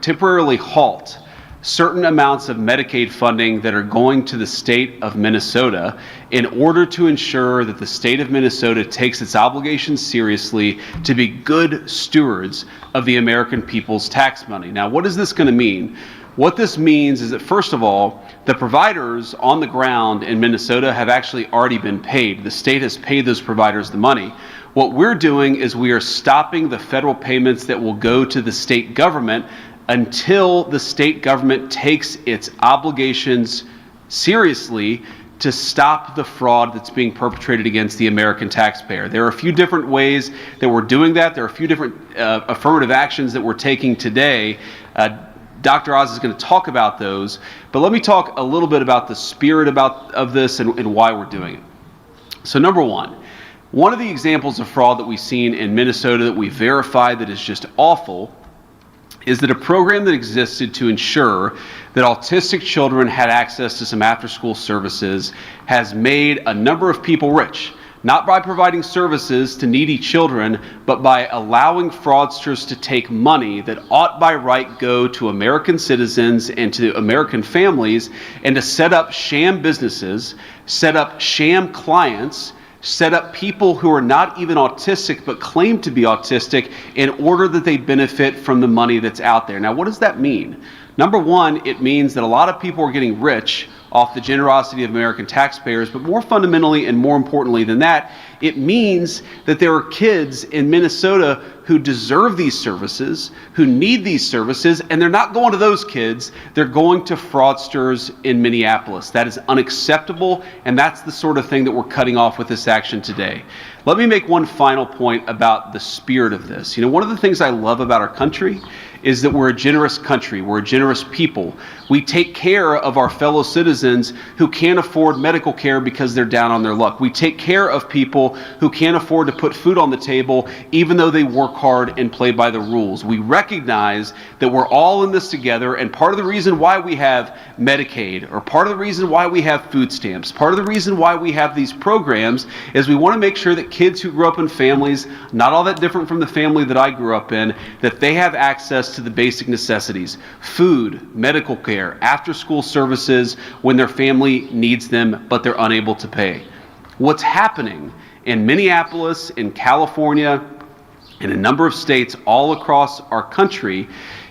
temporarily halt certain amounts of Medicaid funding that are going to the state of Minnesota in order to ensure that the state of Minnesota takes its obligations seriously to be good stewards of the American people's tax money. Now, what is this going to mean? What this means is that, first of all, the providers on the ground in Minnesota have actually already been paid. The state has paid those providers the money. What we're doing is we are stopping the federal payments that will go to the state government until the state government takes its obligations seriously to stop the fraud that's being perpetrated against the American taxpayer. There are a few different ways that we're doing that. There are a few different affirmative actions that we're taking today. Dr. Oz is going to talk about those, but let me talk a little bit about the spirit of this and why we're doing it. So number one of the examples of fraud that we've seen in Minnesota that we verified that is just awful is that a program that existed to ensure that autistic children had access to some after-school services has made a number of people rich, not by providing services to needy children, but by allowing fraudsters to take money that ought by right go to American citizens and to American families and to set up sham businesses, set up sham clients, set up people who are not even autistic but claim to be autistic in order that they benefit from the money that's out there. Now, what does that mean? Number one, it means that a lot of people are getting rich off the generosity of American taxpayers, but more fundamentally and more importantly than that, it means that there are kids in Minnesota who deserve these services, who need these services, and they're not going to those kids, they're going to fraudsters in Minneapolis. That is unacceptable, and that's the sort of thing that we're cutting off with this action today. Let me make one final point about the spirit of this. You know, one of the things I love about our country is that we're a generous country, we're a generous people. We take care of our fellow citizens who can't afford medical care because they're down on their luck. We take care of people who can't afford to put food on the table even though they work hard and play by the rules. We recognize that we're all in this together, and part of the reason why we have Medicaid, or part of the reason why we have food stamps, part of the reason why we have these programs is we want to make sure that kids who grew up in families not all that different from the family that I grew up in, that they have access to the basic necessities: food, medical care, after-school services when their family needs them but they're unable to pay. What's happening in Minneapolis, in California, in a number of states all across our country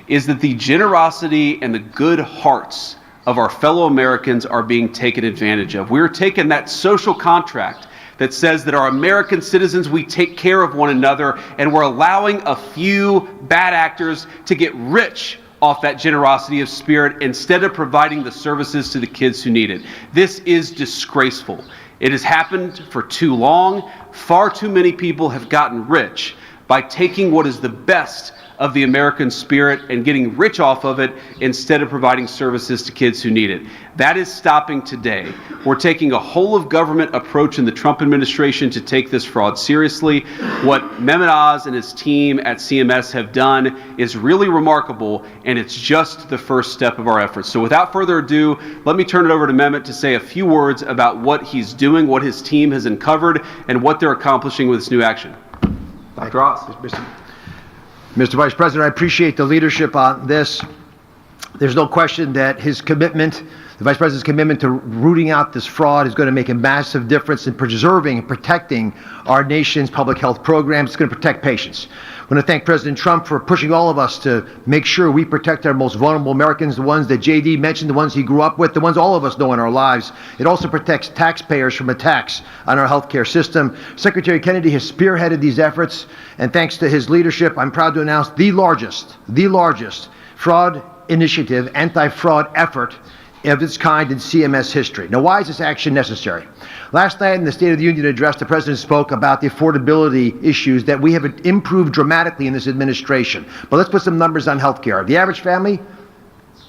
is that the generosity and the good hearts of our fellow Americans are being taken advantage of. We're taking that social contract that says that our American citizens, we take care of one another, and we're allowing a few bad actors to get rich off that generosity of spirit instead of providing the services to the kids who need it. This is disgraceful. It has happened for too long. Far too many people have gotten rich by taking what is the best of the American spirit and getting rich off of it instead of providing services to kids who need it. That is stopping today. We're taking a whole of government approach in the Trump administration to take this fraud seriously. What Mehmet Oz and his team at CMS have done is really remarkable, and it's just the first step of our efforts. So without further ado, let me turn it over to Mehmet to say a few words about what he's doing, what his team has uncovered, and what they're accomplishing with this new action. Dr. Oz. Mr. Vice President, I appreciate the leadership on this. There's no question that his commitment, the Vice President's commitment to rooting out this fraud is going to make a massive difference in preserving and protecting our nation's public health programs. It's going to protect patients. I want to thank President Trump for pushing all of us to make sure we protect our most vulnerable Americans, the ones that JD mentioned, the ones he grew up with, the ones all of us know in our lives. It also protects taxpayers from attacks on our healthcare system. Secretary Kennedy has spearheaded these efforts, and thanks to his leadership, I'm proud to announce the largest fraud initiative, anti-fraud effort of its kind in CMS history. Now, why is this action necessary? Last night in the State of the Union address, the President spoke about the affordability issues that we have improved dramatically in this administration. But let's put some numbers on health care. The average family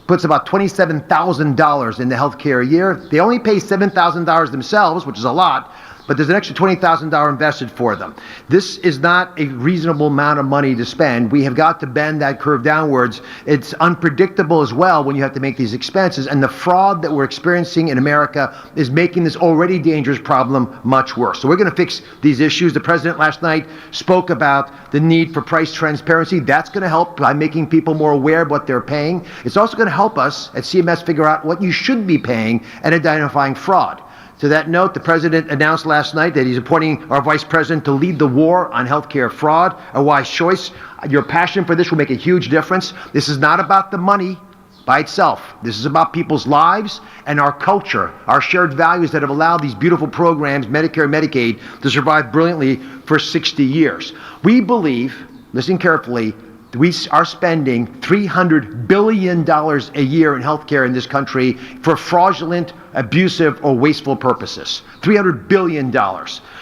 puts about $27,000 in the health care a year. They only pay $7,000 themselves, which is a lot, but there's an extra $20,000 invested for them. This is not a reasonable amount of money to spend. We have got to bend that curve downwards. It's unpredictable as well when you have to make these expenses, and the fraud that we're experiencing in America is making this already dangerous problem much worse. So we're going to fix these issues. The president last night spoke about the need for price transparency. That's going to help by making people more aware of what they're paying. It's also going to help us at CMS figure out what you should be paying and identifying fraud. To that note, the president announced last night that he's appointing our vice president to lead the war on healthcare fraud, a wise choice. Your passion for this will make a huge difference. This is not about the money by itself. This is about people's lives and our culture, our shared values that have allowed these beautiful programs, Medicare and Medicaid, to survive brilliantly for 60 years. We believe, listen carefully, we are spending $300 billion a year in healthcare in this country for fraudulent, abusive, or wasteful purposes. $300 billion.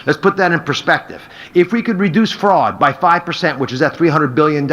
Let's put that in perspective. If we could reduce fraud by 5%, which is at $300 billion,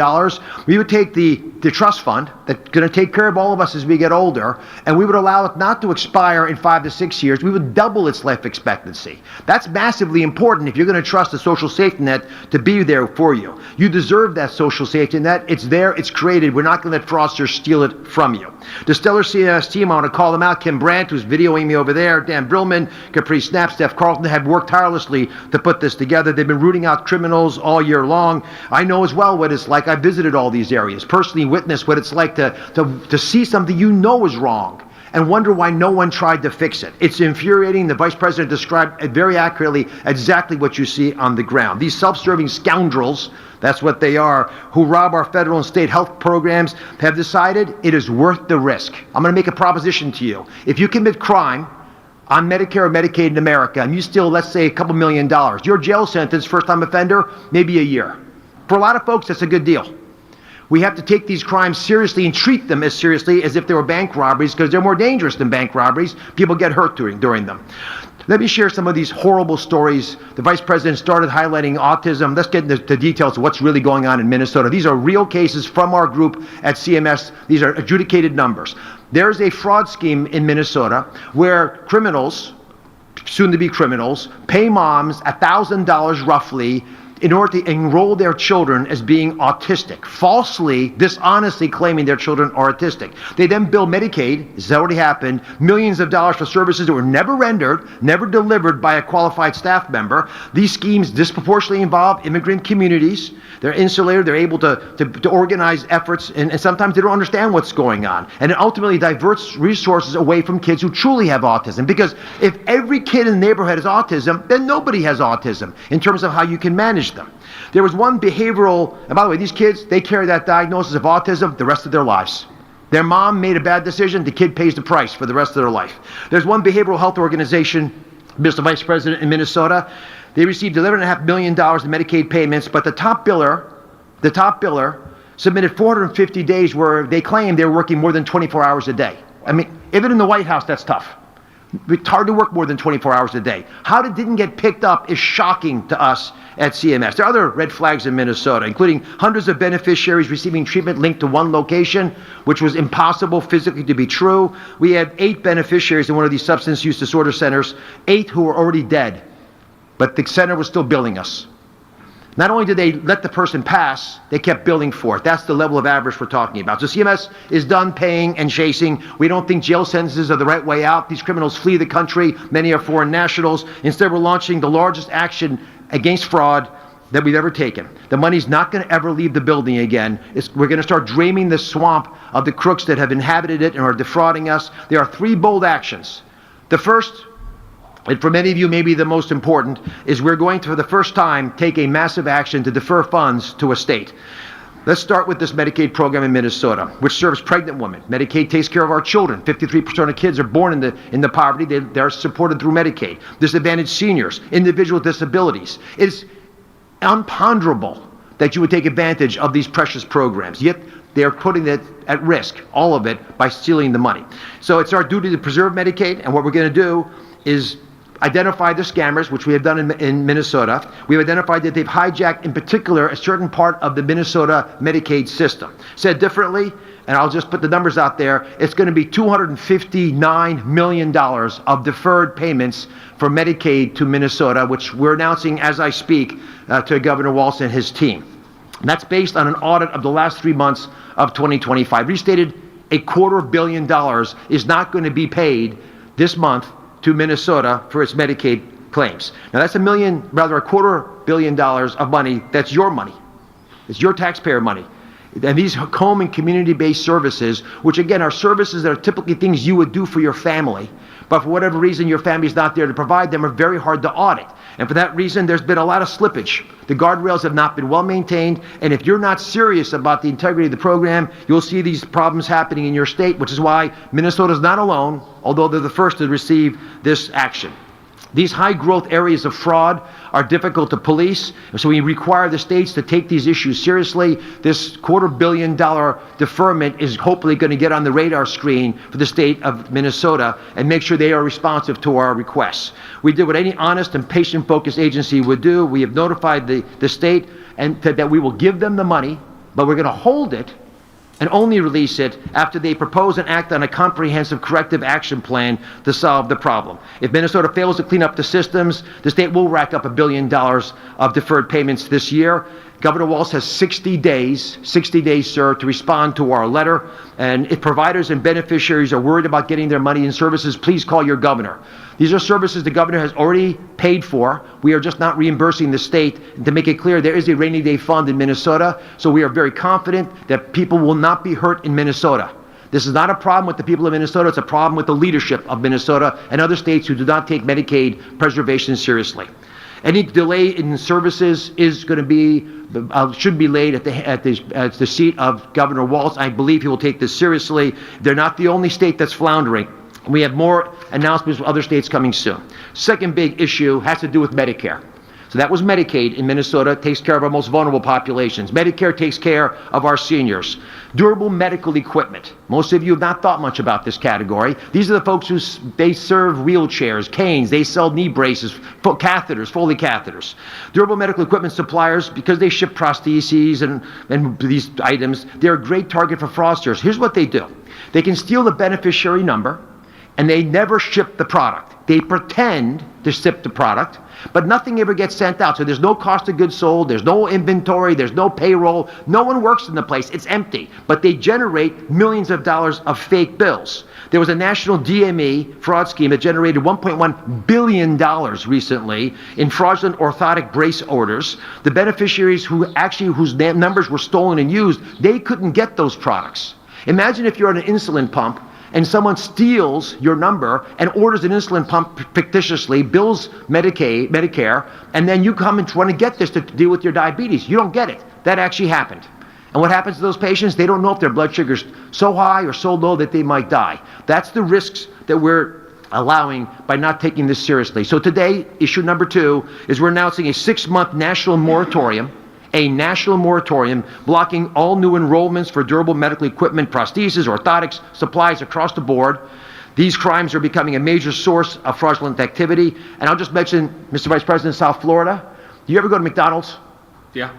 we would take the trust fund that's going to take care of all of us as we get older, and we would allow it not to expire in 5 to 6 years. We would double its life expectancy. That's massively important if you're going to trust the social safety net to be there for you. You deserve that social safety net. It's there. It's created. We're not going to let fraudsters steal it from you. The stellar CMS team, I want to call them out. Kim Brandt, who's videoing me over there, Dan Brillman, Capri Snap, Steph Carlton, have worked tirelessly to put this together. They've been rooting out criminals all year long. I know as well what it's like. I visited all these areas, personally witnessed what it's like to see something you know is wrong and wonder why no one tried to fix it. It's infuriating. The vice president described very accurately exactly what you see on the ground. These self-serving scoundrels, that's what they are, who rob our federal and state health programs, have decided it is worth the risk. I'm going to make a proposition to you. If you commit crime on Medicare or Medicaid in America, and you steal, let's say, a couple $1 million, your jail sentence, first-time offender, maybe a year. For a lot of folks, that's a good deal. We have to take these crimes seriously and treat them as seriously as if they were bank robberies, because they're more dangerous than bank robberies. People get hurt during them. Let me share some of these horrible stories. The vice president started highlighting autism. Let's get into the details of what's really going on in Minnesota. These are real cases from our group at CMS. These are adjudicated numbers. There's a fraud scheme in Minnesota where criminals, soon to be criminals, pay moms $1,000 roughly in order to enroll their children as being autistic, falsely, dishonestly claiming their children are autistic. They then bill Medicaid, this has already happened, millions of dollars for services that were never rendered, never delivered by a qualified staff member. These schemes disproportionately involve immigrant communities. They're insulated, they're able to organize efforts, and sometimes they don't understand what's going on. And it ultimately diverts resources away from kids who truly have autism. Because if every kid in the neighborhood has autism, then nobody has autism in terms of how you can manage them. There was one behavioral, and by the way, these kids, they carry that diagnosis of autism the rest of their lives. Their mom made a bad decision, the kid pays the price for the rest of their life. There's one behavioral health organization, Mr. Vice President, in Minnesota. They received $11.5 million in Medicaid payments, but the top biller submitted 450 days where they claimed they were working more than 24 hours a day. I mean, even in the White House, that's tough. It's hard to work more than 24 hours a day. How it didn't get picked up is shocking to us at CMS. There are other red flags in Minnesota, including hundreds of beneficiaries receiving treatment linked to one location, which was impossible physically to be true. We had 8 beneficiaries in one of these substance use disorder centers, 8 who were already dead, but the center was still billing us. Not only did they let the person pass, they kept billing for it. That's the level of average we're talking about. So CMS is done paying and chasing. We don't think jail sentences are the right way out. These criminals flee the country. Many are foreign nationals. Instead, we're launching the largest action against fraud that we've ever taken. The money's not going to ever leave the building again. We're going to start draining the swamp of the crooks that have inhabited it and are defrauding us. There are 3 bold actions. The first, and for many of you maybe the most important, is we're going to, for the first time, take a massive action to defer funds to a state. Let's start with this Medicaid program in Minnesota, which serves pregnant women. Medicaid takes care of our children. 53% of kids are born in the poverty. They're supported through Medicaid. Disadvantaged seniors, individual disabilities. It's unponderable that you would take advantage of these precious programs. Yet they're putting it at risk, all of it, by stealing the money. So it's our duty to preserve Medicaid, and what we're going to do is identified the scammers, which we have done in Minnesota. We've identified that they've hijacked, in particular, a certain part of the Minnesota Medicaid system. Said differently, and I'll just put the numbers out there, it's going to be $259 million of deferred payments for Medicaid to Minnesota, which we're announcing as I speak to Governor Walz and his team. And that's based on an audit of the last 3 months of 2025. Restated, $250 million is not going to be paid this month to Minnesota for its Medicaid claims. Now that's $250 million of money. That's your money. It's your taxpayer money. And these home and community-based services, which again are services that are typically things you would do for your family, but for whatever reason your family's not there to provide them, are very hard to audit. And for that reason, there's been a lot of slippage. The guardrails have not been well maintained, and if you're not serious about the integrity of the program, you'll see these problems happening in your state, which is why Minnesota's not alone, although they're the first to receive this action. These high-growth areas of fraud are difficult to police, so we require the states to take these issues seriously. This $250 million deferment is hopefully going to get on the radar screen for the state of Minnesota and make sure they are responsive to our requests. We did what any honest and patient-focused agency would do. We have notified the state and that we will give them the money, but we're going to hold it and only release it after they propose and act on a comprehensive corrective action plan to solve the problem. If Minnesota fails to clean up the systems, the state will rack up $1 billion of deferred payments this year. Governor Walz has 60 days, sir, to respond to our letter. And if providers and beneficiaries are worried about getting their money and services, please call your governor. These are services the governor has already paid for. We are just not reimbursing the state. And to make it clear, there is a rainy day fund in Minnesota, so we are very confident that people will not be hurt in Minnesota. This is not a problem with the people of Minnesota, it's a problem with the leadership of Minnesota and other states who do not take Medicaid preservation seriously. Any delay in services is going to be, should be laid at the seat of Governor Walz. I believe he will take this seriously. They're not the only state that's floundering. We have more announcements from other states coming soon. Second big issue has to do with Medicare. So that was Medicaid in Minnesota, takes care of our most vulnerable populations. Medicare takes care of our seniors. Durable medical equipment. Most of you have not thought much about this category. These are the folks who they serve wheelchairs, canes, they sell knee braces, catheters, Foley catheters. Durable medical equipment suppliers, because they ship prostheses and these items, they're a great target for fraudsters. Here's what they do. They can steal the beneficiary number, and they never ship the product. They pretend to ship the product, but nothing ever gets sent out. So there's no cost of goods sold, there's no inventory, there's no payroll, no one works in the place, it's empty. But they generate millions of dollars of fake bills. There was a national DME fraud scheme that generated $1.1 billion recently in fraudulent orthotic brace orders. The beneficiaries whose numbers were stolen and used, they couldn't get those products. Imagine if you're on an insulin pump and someone steals your number and orders an insulin pump fictitiously, bills Medicare, and then you come and want to get this to deal with your diabetes. You don't get it. That actually happened. And what happens to those patients? They don't know if their blood sugar's so high or so low that they might die. That's the risks that we're allowing by not taking this seriously. So today, issue number 2 is we're announcing a 6-month national moratorium blocking all new enrollments for durable medical equipment, prostheses, orthotics, supplies across the board. These crimes are becoming a major source of fraudulent activity. And I'll just mention, Mr. Vice President, South Florida. Do you ever go to McDonald's? Yeah,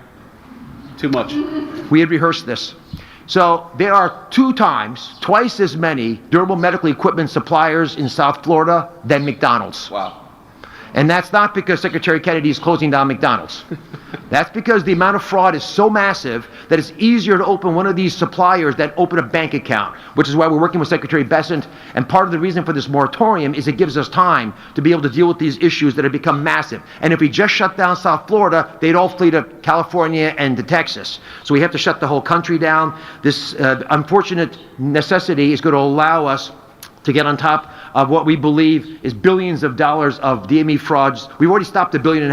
too much. We had rehearsed this. So there are twice as many durable medical equipment suppliers in South Florida than McDonald's. Wow. And that's not because Secretary Kennedy is closing down McDonald's. That's because the amount of fraud is so massive that it's easier to open one of these suppliers than open a bank account, which is why we're working with Secretary Bessent. And part of the reason for this moratorium is it gives us time to be able to deal with these issues that have become massive. And if we just shut down South Florida, they'd all flee to California and to Texas. So we have to shut the whole country down. This unfortunate necessity is going to allow us to get on top of what we believe is billions of dollars of DME frauds. We've already stopped $1.5 billion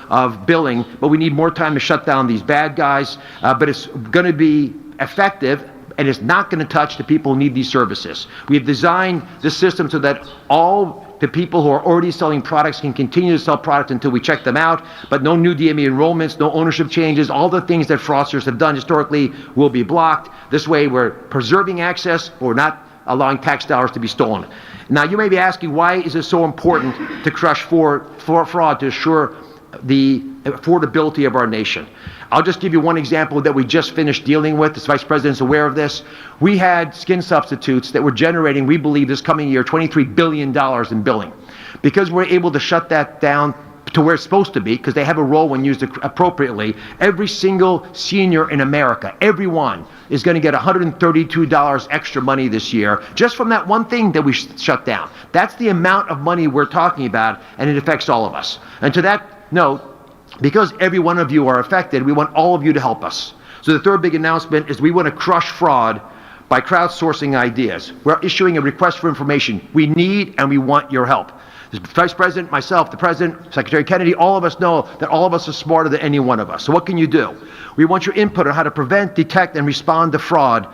of billing, but we need more time to shut down these bad guys. But it's going to be effective, and it's not going to touch the people who need these services. We have designed the system so that all the people who are already selling products can continue to sell products until we check them out, but no new DME enrollments, no ownership changes, all the things that fraudsters have done historically will be blocked. This way we're preserving access, we're not allowing tax dollars to be stolen. Now, you may be asking, why is it so important to crush fraud to assure the affordability of our nation? I'll just give you one example that we just finished dealing with. The Vice President's aware of this. We had skin substitutes that were generating, we believe this coming year, $23 billion in billing. Because we're able to shut that down to where it's supposed to be, because they have a role when used appropriately, every single senior in America, everyone, is going to get $132 extra money this year, just from that one thing that we shut down. That's the amount of money we're talking about, and it affects all of us. And to that note, because every one of you are affected, we want all of you to help us. So the third big announcement is we want to crush fraud by crowdsourcing ideas. We're issuing a request for information. We need and we want your help. The Vice President, myself, the President, Secretary Kennedy, all of us know that all of us are smarter than any one of us. So what can you do? We want your input on how to prevent, detect, and respond to fraud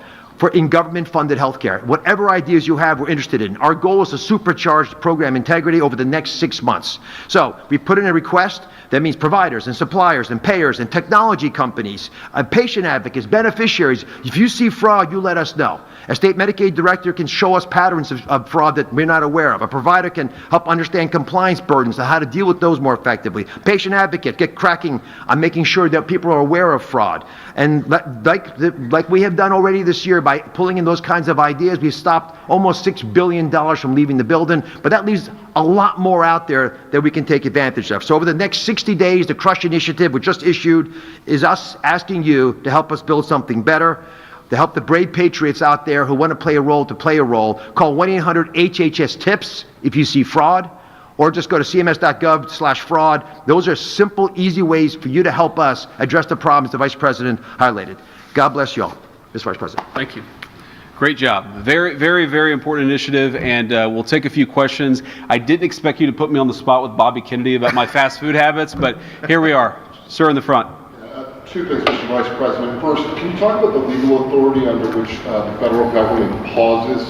in government-funded healthcare. Whatever ideas you have, we're interested in. Our goal is to supercharge program integrity over the next 6 months. So we put in a request. That means providers and suppliers and payers and technology companies, patient advocates, beneficiaries. If you see fraud, you let us know. A state Medicaid director can show us patterns of fraud that we're not aware of. A provider can help understand compliance burdens and how to deal with those more effectively. Patient advocate, get cracking on making sure that people are aware of fraud. And like we have done already this year by pulling in those kinds of ideas, we've stopped almost $6 billion from leaving the building, but that leaves a lot more out there that we can take advantage of. So over the next 60 days, the Crush Initiative we just issued is us asking you to help us build something better, to help the brave patriots out there who want to play a role to play a role. Call 1-800-HHS-TIPS if you see fraud, or just go to cms.gov/fraud. Those are simple, easy ways for you to help us address the problems the Vice President highlighted. God bless you all, Mr. Vice President. Thank you. Great job. Very, very, very important initiative, and we'll take a few questions. I didn't expect you to put me on the spot with Bobby Kennedy about my fast food habits, but here we are. Sir in the front. Two things, Mr. Vice President. First, can you talk about the legal authority under which the federal government pauses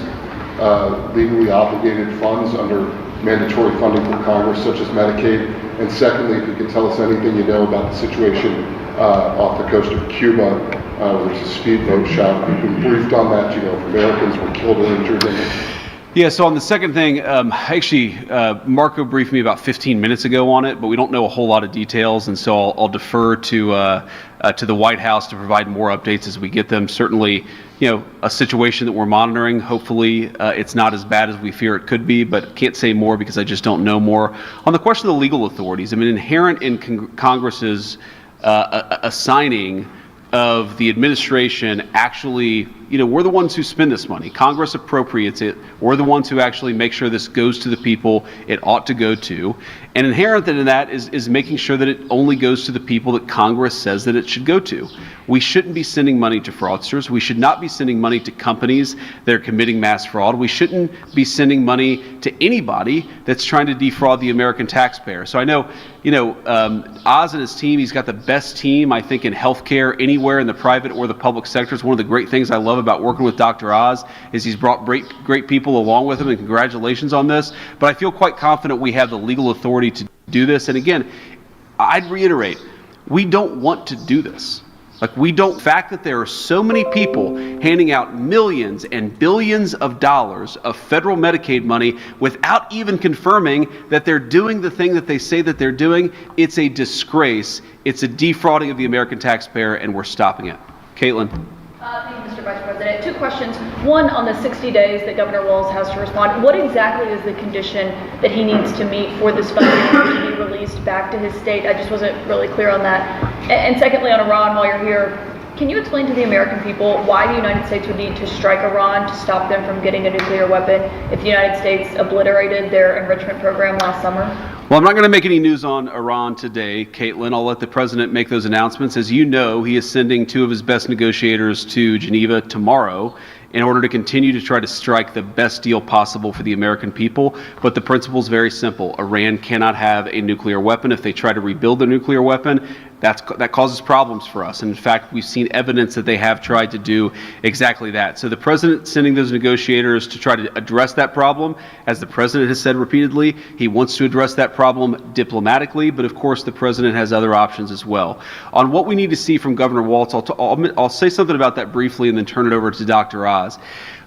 legally obligated funds under mandatory funding from Congress, such as Medicaid? And secondly, if you could tell us anything you know about the situation off the coast of Cuba, where there's a speedboat shot. We've been briefed on that. You know, if Americans were killed or injured in it. Yeah, so on the second thing, actually, Marco briefed me about 15 minutes ago on it, but we don't know a whole lot of details, and so I'll defer to the White House to provide more updates as we get them. Certainly, you know, a situation that we're monitoring. Hopefully, it's not as bad as we fear it could be, but can't say more because I just don't know more. On the question of the legal authorities, I mean, inherent in Congress's assigning of the administration actually, you know, we're the ones who spend this money. Congress appropriates it. We're the ones who actually make sure this goes to the people it ought to go to. And inherent in that is making sure that it only goes to the people that Congress says that it should go to. We shouldn't be sending money to fraudsters. We should not be sending money to companies that are committing mass fraud. We shouldn't be sending money to anybody that's trying to defraud the American taxpayer. So I know, you know, Oz and his team, he's got the best team, I think, in healthcare anywhere in the private or the public sector. It's one of the great things I love about working with Dr. Oz is he's brought great people along with him, and congratulations on this. But I feel quite confident we have the legal authority to do this. And again, I'd reiterate, we don't want to do this. Like, we don't, the fact that there are so many people handing out millions and billions of dollars of federal Medicaid money without even confirming that they're doing the thing that they say that they're doing, it's a disgrace. It's a defrauding of the American taxpayer, and we're stopping it. Caitlin. Thank you, Mr. Vice President. Two questions. One, on the 60 days that Governor Walz has to respond, what exactly is the condition that he needs to meet for this funding to be released back to his state? I just wasn't really clear on that. And secondly, on Iran, while you're here, can you explain to the American people why the United States would need to strike Iran to stop them from getting a nuclear weapon if the United States obliterated their enrichment program last summer? Well, I'm not going to make any news on Iran today, Caitlin. I'll let the president make those announcements. As you know, he is sending two of his best negotiators to Geneva tomorrow in order to continue to try to strike the best deal possible for the American people. But the principle is very simple. Iran cannot have a nuclear weapon. If they try to rebuild a nuclear weapon, that causes problems for us. And in fact, we've seen evidence that they have tried to do exactly that. So the president sending those negotiators to try to address that problem, as the president has said repeatedly, he wants to address that problem diplomatically, but of course the president has other options as well. On what we need to see from Governor Walz, I'll say something about that briefly and then turn it over to Dr. Oz.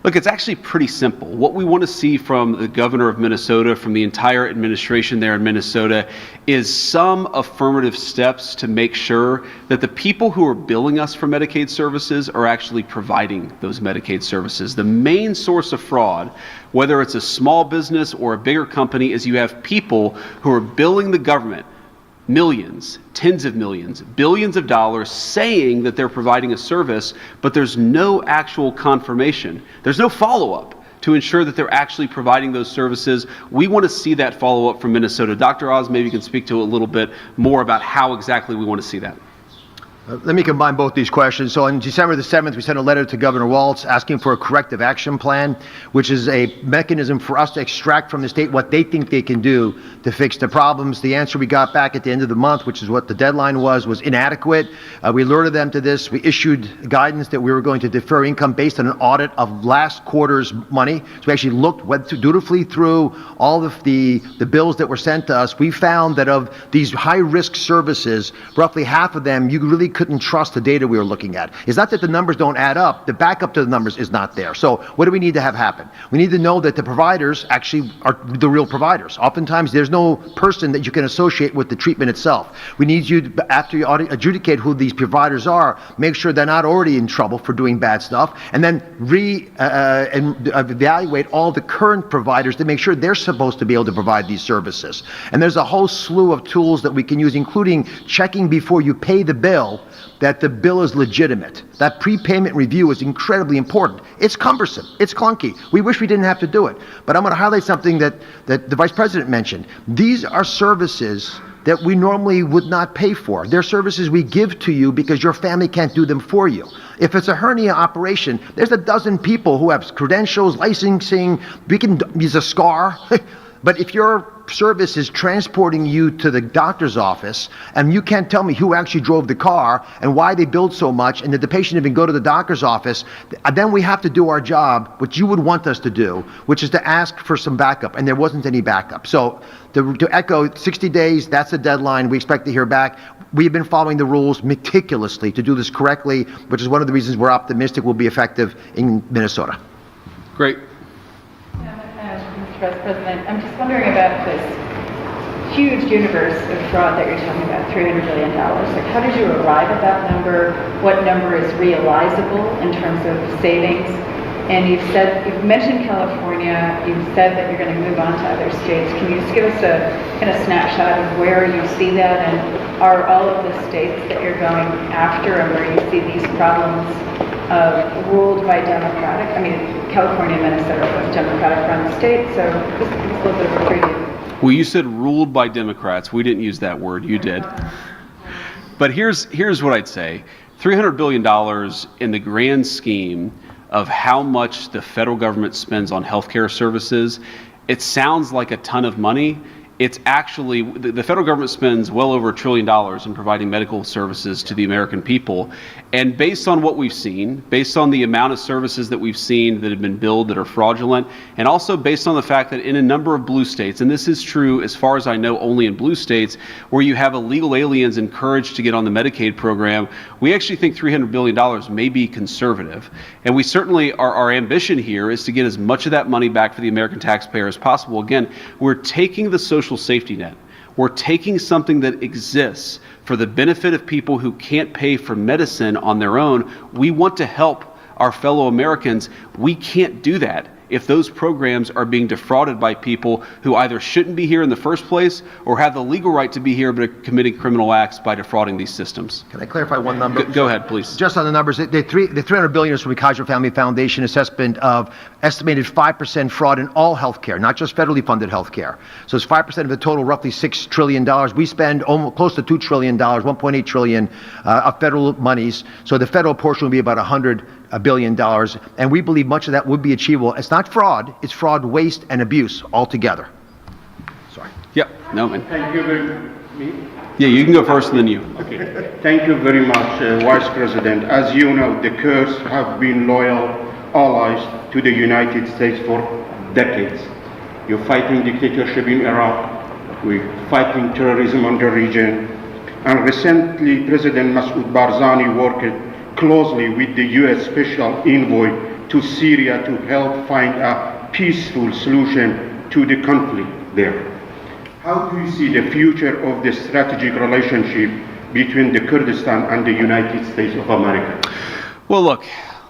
Look, it's actually pretty simple. What we want to see from the governor of Minnesota, from the entire administration there in Minnesota, is some affirmative steps to make sure that the people who are billing us for Medicaid services are actually providing those Medicaid services. The main source of fraud, whether it's a small business or a bigger company, is you have people who are billing the government millions, tens of millions, billions of dollars saying that they're providing a service, but there's no actual confirmation. There's no follow-up to ensure that they're actually providing those services. We want to see that follow-up from Minnesota. Dr. Oz, maybe you can speak to a little bit more about how exactly we want to see that. Let me combine both these questions. So on December the 7th, we sent a letter to Governor Walz asking for a corrective action plan, which is a mechanism for us to extract from the state what they think they can do to fix the problems. The answer we got back at the end of the month, which is what the deadline was inadequate. We alerted them to this. We issued guidance that we were going to defer income based on an audit of last quarter's money. So we actually went dutifully through all of the bills that were sent to us. We found that of these high-risk services, roughly half of them, you really couldn't trust the data we were looking at. It's not that the numbers don't add up. The backup to the numbers is not there. So what do we need to have happen? We need to know that the providers actually are the real providers. Oftentimes, there's no person that you can associate with the treatment itself. We need you, after you adjudicate who these providers are, make sure they're not already in trouble for doing bad stuff, and then evaluate all the current providers to make sure they're supposed to be able to provide these services. And there's a whole slew of tools that we can use, including checking before you pay the bill that the bill is legitimate. That prepayment review is incredibly important. It's cumbersome. It's clunky. We wish we didn't have to do it. But I'm going to highlight something that the Vice President mentioned. These are services that we normally would not pay for. They're services we give to you because your family can't do them for you. If it's a hernia operation, there's a dozen people who have credentials, licensing, we can use a scar. But if your service is transporting you to the doctor's office and you can't tell me who actually drove the car and why they billed so much and did the patient even go to the doctor's office, then we have to do our job, which you would want us to do, which is to ask for some backup, and there wasn't any backup. So to echo 60 days, that's the deadline. We expect to hear back. We've been following the rules meticulously to do this correctly, which is one of the reasons we're optimistic will be effective in Minnesota. Great. Vice President, I'm just wondering about this huge universe of fraud that you're talking about, $300 billion. Like, how did you arrive at that number? What number is realizable in terms of savings? And you've mentioned California, you've said that you're going to move on to other states. Can you just give us a kind of snapshot of where you see that? And are all of the states that you're going after and where you see these problems ruled by Democratic? I mean, California and Minnesota are both Democratic-run states, so just give us a little bit of a preview. Well, you said ruled by Democrats. We didn't use that word. You did. But here's what I'd say. $300 billion in the grand scheme of how much the federal government spends on healthcare services, it sounds like a ton of money. It's actually, the federal government spends well over $1 trillion in providing medical services to the American people. And based on what we've seen, based on the amount of services that we've seen that have been billed that are fraudulent, and also based on the fact that in a number of blue states, and this is true as far as I know only in blue states, where you have illegal aliens encouraged to get on the Medicaid program, we actually think $300 billion may be conservative. And we certainly, our ambition here is to get as much of that money back for the American taxpayer as possible. Again, we're taking the social safety net. We're taking something that exists for the benefit of people who can't pay for medicine on their own. We want to help our fellow Americans. We can't do that if those programs are being defrauded by people who either shouldn't be here in the first place or have the legal right to be here but are committing criminal acts by defrauding these systems. Can I clarify one number? Go ahead, please. Just on the numbers, the $300 billion is from the Kaiser Family Foundation assessment of estimated 5% fraud in all healthcare, not just federally funded healthcare. So it's 5% of the total, roughly $6 trillion. We spend almost close to $2 trillion, $1.8 trillion of federal monies. So the federal portion will be about $100 billion, and we believe much of that would be achievable. It's not fraud, it's fraud, waste, and abuse altogether. Sorry. Yep. No, man. Thank you very much. Yeah, you can go first and then you. Okay. Thank you very much, Vice President. As you know, the Kurds have been loyal allies to the United States for decades. You're fighting dictatorship in Iraq, we're fighting terrorism in the region, and recently President Masoud Barzani worked closely with the U.S. Special Envoy to Syria to help find a peaceful solution to the conflict there. How do you see the future of the strategic relationship between the Kurdistan and the United States of America? Well, look,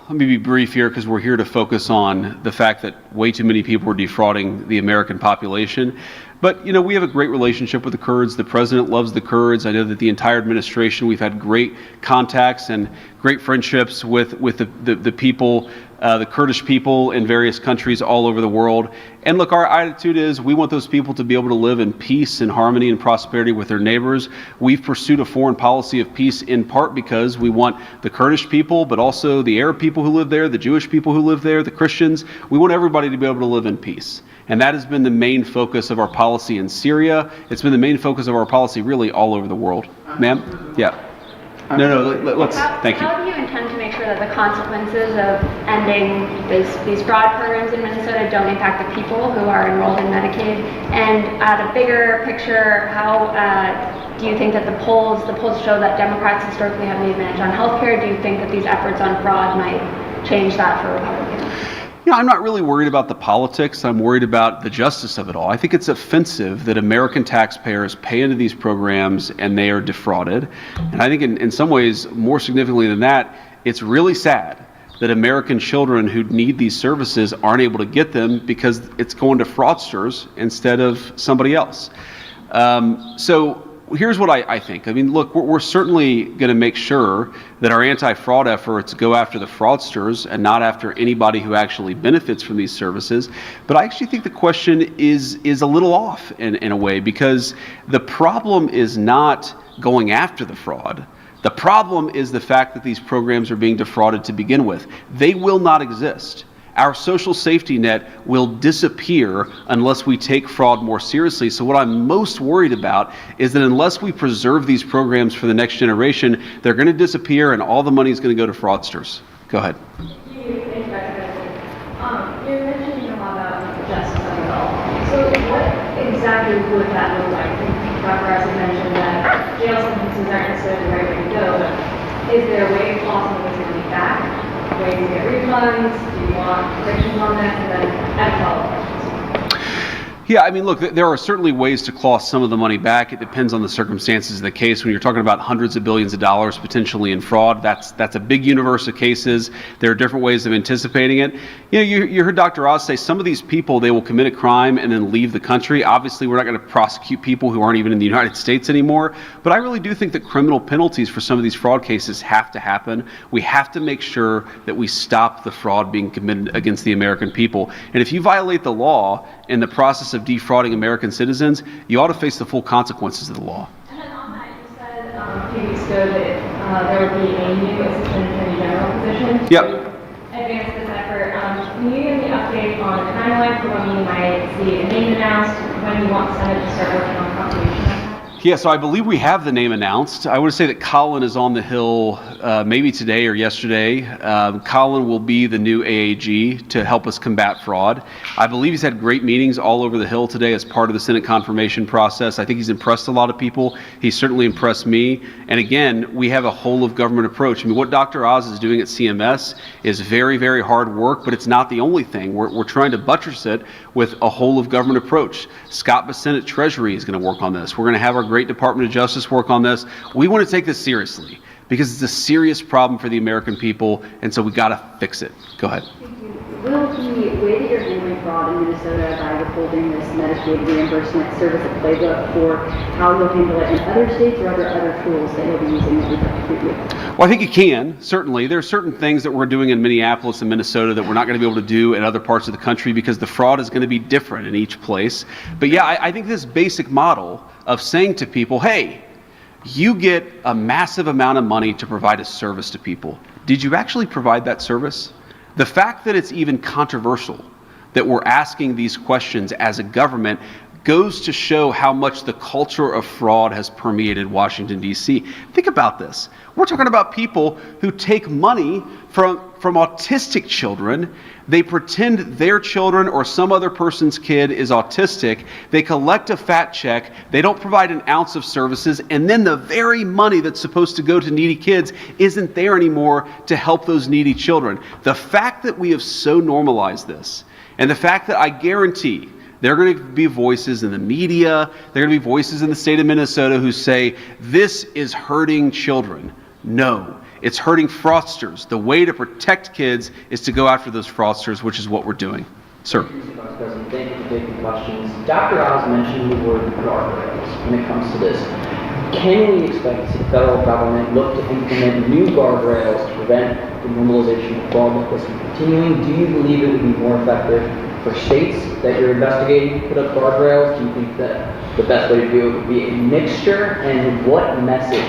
let me be brief here because we're here to focus on the fact that way too many people are defrauding the American population. But, you know, we have a great relationship with the Kurds. The president loves the Kurds. I know that the entire administration, we've had great contacts and great friendships with the people, the Kurdish people in various countries all over the world. And look, our attitude is we want those people to be able to live in peace and harmony and prosperity with their neighbors. We've pursued a foreign policy of peace in part because we want the Kurdish people, but also the Arab people who live there, the Jewish people who live there, the Christians. We want everybody to be able to live in peace. And that has been the main focus of our policy in Syria. It's been the main focus of our policy really all over the world. Ma'am? Yeah. No, let's, thank you. How do you intend to make sure that the consequences of ending these fraud programs in Minnesota don't impact the people who are enrolled in Medicaid? And at a bigger picture, how do you think that the polls show that Democrats historically have the advantage on healthcare? Do you think that these efforts on fraud might change that for Republicans? You know, I'm not really worried about the politics. I'm worried about the justice of it all. I think it's offensive that American taxpayers pay into these programs and they are defrauded. And I think in some ways, more significantly than that, it's really sad that American children who need these services aren't able to get them because it's going to fraudsters instead of somebody else. So here's what I think. I mean, look, we're certainly going to make sure that our anti-fraud efforts go after the fraudsters and not after anybody who actually benefits from these services. But I actually think the question is a little off in a way, because the problem is not going after the fraud. The problem is the fact that these programs are being defrauded to begin with. They will not exist. Our social safety net will disappear unless we take fraud more seriously. So what I'm most worried about is that unless we preserve these programs for the next generation, they're going to disappear and all the money is going to go to fraudsters. Go ahead. You mentioned a lot about justice of it all. So what exactly would that look like? Dr. Oz mentioned that jail sentences aren't necessarily the right way to go, but is there a way of tossing this money back? Ways to get refunds? Do you want predictions on that? And then add follow-up questions. Yeah, I mean, look, there are certainly ways to claw some of the money back. It depends on the circumstances of the case. When you're talking about hundreds of billions of dollars potentially in fraud, that's a big universe of cases. There are different ways of anticipating it. You know, you heard Dr. Oz say some of these people, they will commit a crime and then leave the country. Obviously, we're not going to prosecute people who aren't even in the United States anymore. But I really do think that criminal penalties for some of these fraud cases have to happen. We have to make sure that we stop the fraud being committed against the American people. And if you violate the law in the process of defrauding American citizens, you ought to face the full consequences of the law. And then on that, you said a few weeks ago that there would be a new Assistant Attorney General position to Yep. advance this effort. Can you give me an update on the timeline for when we might see a name announced, when you want the Senate to start working on confirmation of that? Yeah, so I believe we have the name announced. I would say that Colin is on the Hill maybe today or yesterday. Colin will be the new AAG to help us combat fraud. I believe he's had great meetings all over the Hill today as part of the Senate confirmation process. I think he's impressed a lot of people. He's certainly impressed me. And again, we have a whole of government approach. I mean, what Dr. Oz is doing at CMS is very, very hard work, but it's not the only thing. We're trying to buttress it with a whole of government approach. Scott Bassett at Treasury is going to work on this. We're going to have our great Department of Justice work on this. We want to take this seriously because it's a serious problem for the American people, and so we got to fix it. Go ahead. Will the way that you're handling fraud in Minnesota by withholding this Medicaid reimbursement serve as a playbook for how you'll handle it in other states, or other tools that you'll be using that we have to? Well, I think it can, certainly. There are certain things that we're doing in Minneapolis and Minnesota that we're not going to be able to do in other parts of the country because the fraud is going to be different in each place. But yeah, I think this basic model of saying to people, hey, you get a massive amount of money to provide a service to people. Did you actually provide that service? The fact that it's even controversial that we're asking these questions as a government goes to show how much the culture of fraud has permeated Washington, D.C. Think about this. We're talking about people who take money from autistic children. They pretend their children or some other person's kid is autistic. They collect a fat check. They don't provide an ounce of services. And then the very money that's supposed to go to needy kids isn't there anymore to help those needy children. The fact that we have so normalized this, and the fact that I guarantee there are going to be voices in the media, there are going to be voices in the state of Minnesota who say, this is hurting children. No, it's hurting fraudsters. The way to protect kids is to go after those fraudsters, which is what we're doing. Sir. Mr. Vice President, thank you for taking questions. Dr. Oz mentioned the word guardrails when it comes to this. Can we expect to see the federal government look to implement new guardrails to prevent the normalization of fraud like this from continuing? Do you believe it would be more effective for states that you're investigating to put up guardrails? Do you think that the best way to do it would be a mixture? And what message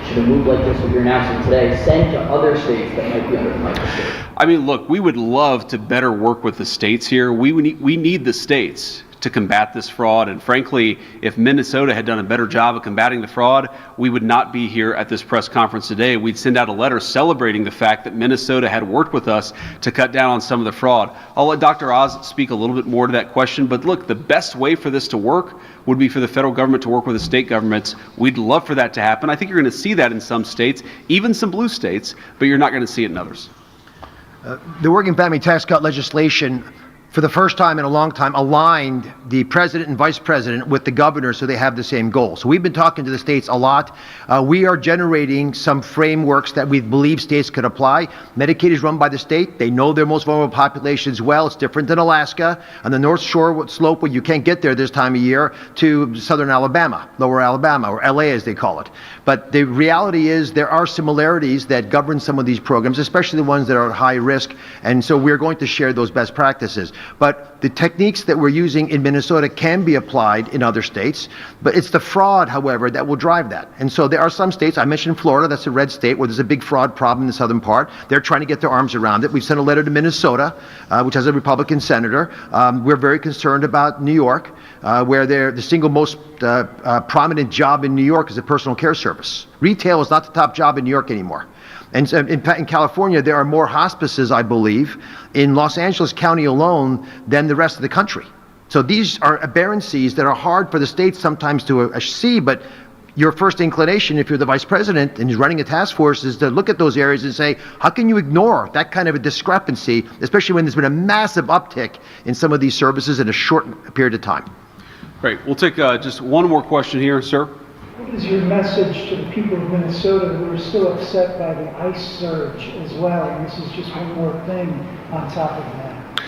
should a move like this, what you're announcing today, send to other states that might be under the microscope? I mean, look, we would love to better work with the states here. We need the states to combat this fraud. And frankly, if Minnesota had done a better job of combating the fraud, we would not be here at this press conference today. We'd send out a letter celebrating the fact that Minnesota had worked with us to cut down on some of the fraud. I'll let Dr. Oz speak a little bit more to that question. But look, the best way for this to work would be for the federal government to work with the state governments. We'd love for that to happen. I think you're going to see that in some states, even some blue states, but you're not going to see it in others. The working family tax cut legislation, for the first time in a long time, aligned the president and vice president with the governor so they have the same goal. So we've been talking to the states a lot. We are generating some frameworks that we believe states could apply. Medicaid is run by the state. They know their most vulnerable populations well. It's different than Alaska on the North Shore slope where you can't get there this time of year to southern Alabama, lower Alabama, or LA as they call it. But the reality is there are similarities that govern some of these programs, especially the ones that are high risk. And so we're going to share those best practices. But the techniques that we're using in Minnesota can be applied in other states. But it's the fraud, however, that will drive that. And so there are some states, I mentioned Florida, that's a red state, where there's a big fraud problem in the southern part. They're trying to get their arms around it. We've sent a letter to Minnesota, which has a Republican senator. We're very concerned about New York, where the single most prominent job in New York is a personal care service. Retail is not the top job in New York anymore. And so in California, there are more hospices, I believe, in Los Angeles County alone than the rest of the country. So these are aberrancies that are hard for the states sometimes to see, but your first inclination, if you're the vice president and you're running a task force, is to look at those areas and say, how can you ignore that kind of a discrepancy, especially when there's been a massive uptick in some of these services in a short period of time? Great. We'll take just one more question here, sir. What is your message to the people of Minnesota who are still upset by the ICE surge as well? And this is just one more thing on top of that.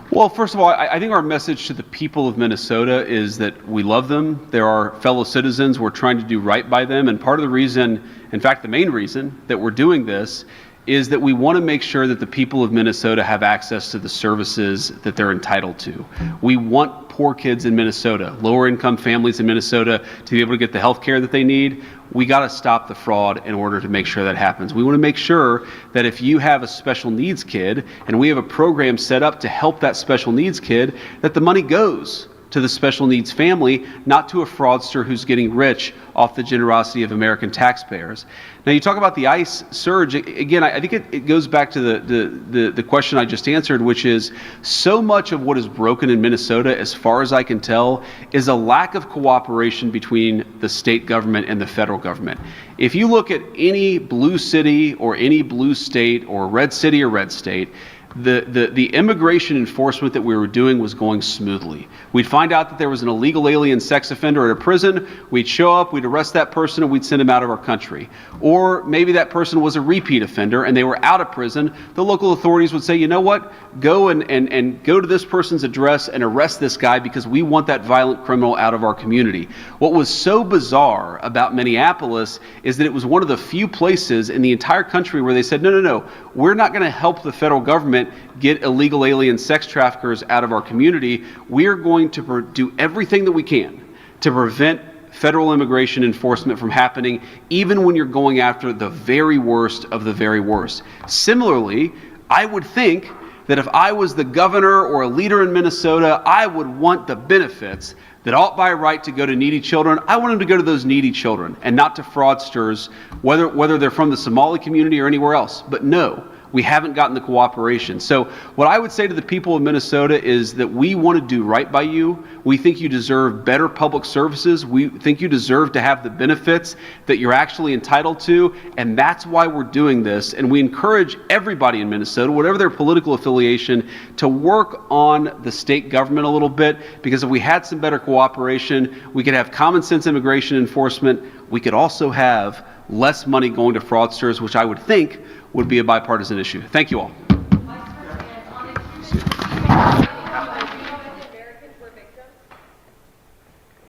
Well, first of all, I think our message to the people of Minnesota is that we love them. They're our fellow citizens. We're trying to do right by them. And part of the reason, in fact, the main reason that we're doing this is that we want to make sure that the people of Minnesota have access to the services that they're entitled to. We want poor kids in Minnesota, lower income families in Minnesota to be able to get the health care that they need. We got to stop the fraud in order to make sure that happens. We want to make sure that if you have a special needs kid and we have a program set up to help that special needs kid, that the money goes to the special needs family, not to a fraudster who's getting rich off the generosity of American taxpayers. Now, you talk about the ICE surge. Again, I think it goes back to the question I just answered, which is so much of what is broken in Minnesota, as far as I can tell, is a lack of cooperation between the state government and the federal government. If you look at any blue city or any blue state or red city or red state, the immigration enforcement that we were doing was going smoothly. We'd find out that there was an illegal alien sex offender at a prison. We'd show up, we'd arrest that person, and we'd send him out of our country. Or maybe that person was a repeat offender and they were out of prison. The local authorities would say, you know what, go and go to this person's address and arrest this guy because we want that violent criminal out of our community. What was so bizarre about Minneapolis is that it was one of the few places in the entire country where they said, no, we're not going to help the federal government get illegal alien sex traffickers out of our community. We're going to do everything that we can to prevent federal immigration enforcement from happening, even when you're going after the very worst of the very worst. Similarly, I would think that if I was the governor or a leader in Minnesota, I would want the benefits that ought by right to go to needy children. I want them to go to those needy children and not to fraudsters, whether they're from the Somali community or anywhere else. But no, we haven't gotten the cooperation. So what I would say to the people of Minnesota is that we want to do right by you. We think you deserve better public services. We think you deserve to have the benefits that you're actually entitled to, and that's why we're doing this. And we encourage everybody in Minnesota, whatever their political affiliation, to work on the state government a little bit, because if we had some better cooperation, we could have common sense immigration enforcement. We could also have less money going to fraudsters, which I would think would be a bipartisan issue. Thank you all.